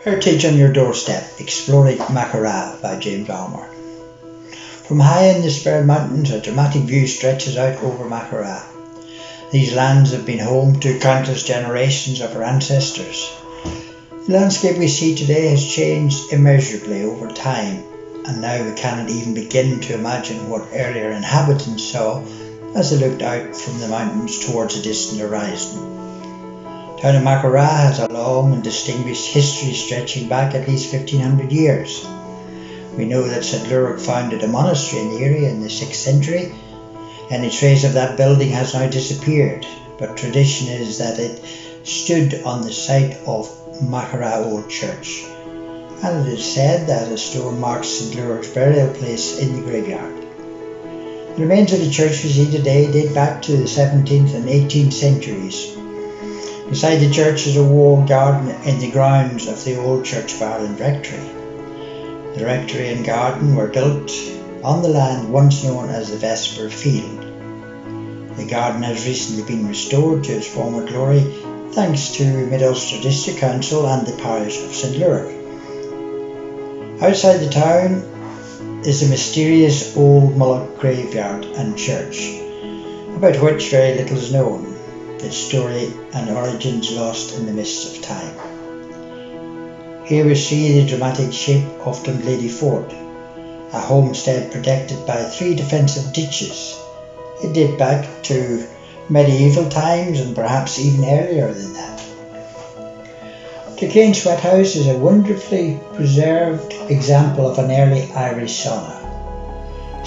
Heritage on Your Doorstep, Exploring Maghera by James Almer. From high in the Spirit Mountains, a dramatic view stretches out over Maghera. These lands have been home to countless generations of our ancestors. The landscape we see today has changed immeasurably over time, and now we cannot even begin to imagine what earlier inhabitants saw as they looked out from the mountains towards a distant horizon. Town of Maghera has a long and distinguished history stretching back at least 1500 years. We know that St. Lurach founded a monastery in the area in the 6th century. Any trace of that building has now disappeared, but tradition is that it stood on the site of Maghera Old Church, and it is said that a stone marks St. Lurach's burial place in the graveyard. The remains of the church we see today date back to the 17th and 18th centuries. Beside the church is a walled garden in the grounds of the old Church of Ireland rectory. The rectory and garden were built on the land once known as the Vesper Field. The garden has recently been restored to its former glory thanks to Mid-Ulster District Council and the parish of St. Lurach. Outside the town is the mysterious old Mullock graveyard and church, about which very little is known, its story and origins lost in the mists of time. Here we see the dramatic shape of Lady Fort, a homestead protected by 3 defensive ditches. It dates back to medieval times and perhaps even earlier than that. Duquesne Sweat House is a wonderfully preserved example of an early Irish sauna.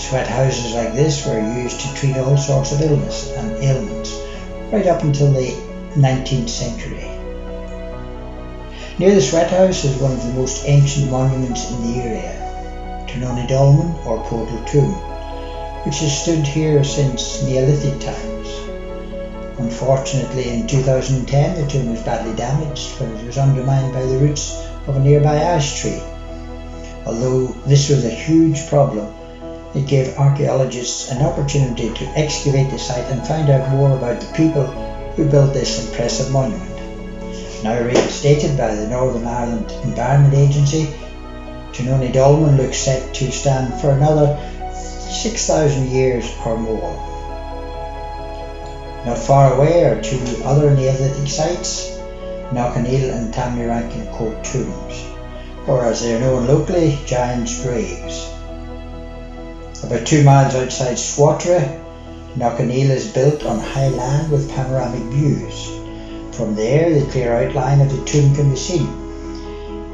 Sweat houses like this were used to treat all sorts of illness and ailments right up until the 19th century. Near the Sweat House is one of the most ancient monuments in the area, Ternony Dolmen or Portal Tomb, which has stood here since Neolithic times. Unfortunately, in 2010 the tomb was badly damaged when it was undermined by the roots of a nearby ash tree. Although this was a huge problem, it gave archaeologists an opportunity to excavate the site and find out more about the people who built this impressive monument. Now reinstated by the Northern Ireland Environment Agency, Ternony Dolmen looks set to stand for another 6,000 years or more. Not far away are 2 other Neolithic sites, Knock'n'Eel and Tamnarankin Court tombs, or as they are known locally, Giants' Graves. About 2 miles outside Swatra, Knock'n'Eel is built on high land with panoramic views. From there, the clear outline of the tomb can be seen.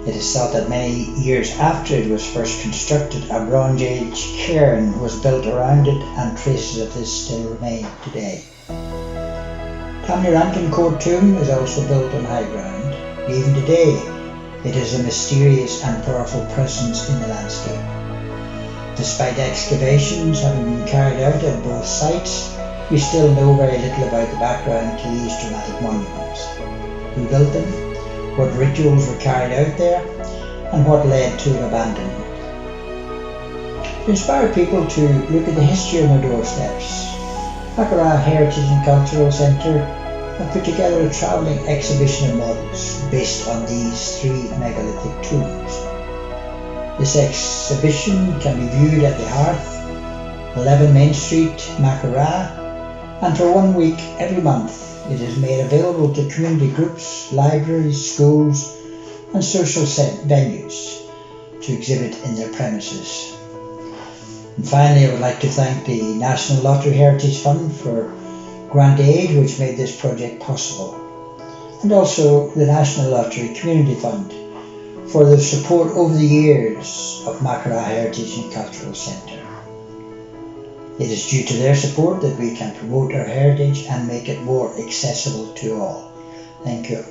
It is thought that many years after it was first constructed, a Bronze Age cairn was built around it, and traces of this still remain today. Tamnarankin Court tomb is also built on high ground. Even today, it is a mysterious and powerful presence in the landscape. Despite excavations having been carried out at both sites, we still know very little about the background to these dramatic monuments. Who built them, what rituals were carried out there, and what led to abandonment. To inspire people to look at the history on their doorsteps, Maghera Heritage and Cultural Centre have put together a travelling exhibition of models based on these 3 megalithic tombs. This exhibition can be viewed at the Hearth, 11 Main Street, Maghera, and for 1 week every month it is made available to community groups, libraries, schools and social venues to exhibit in their premises. And finally, I would like to thank the National Lottery Heritage Fund for grant aid which made this project possible, and also the National Lottery Community Fund for the support over the years of Maghera Heritage and Cultural Centre. It is due to their support that we can promote our heritage and make it more accessible to all. Thank you.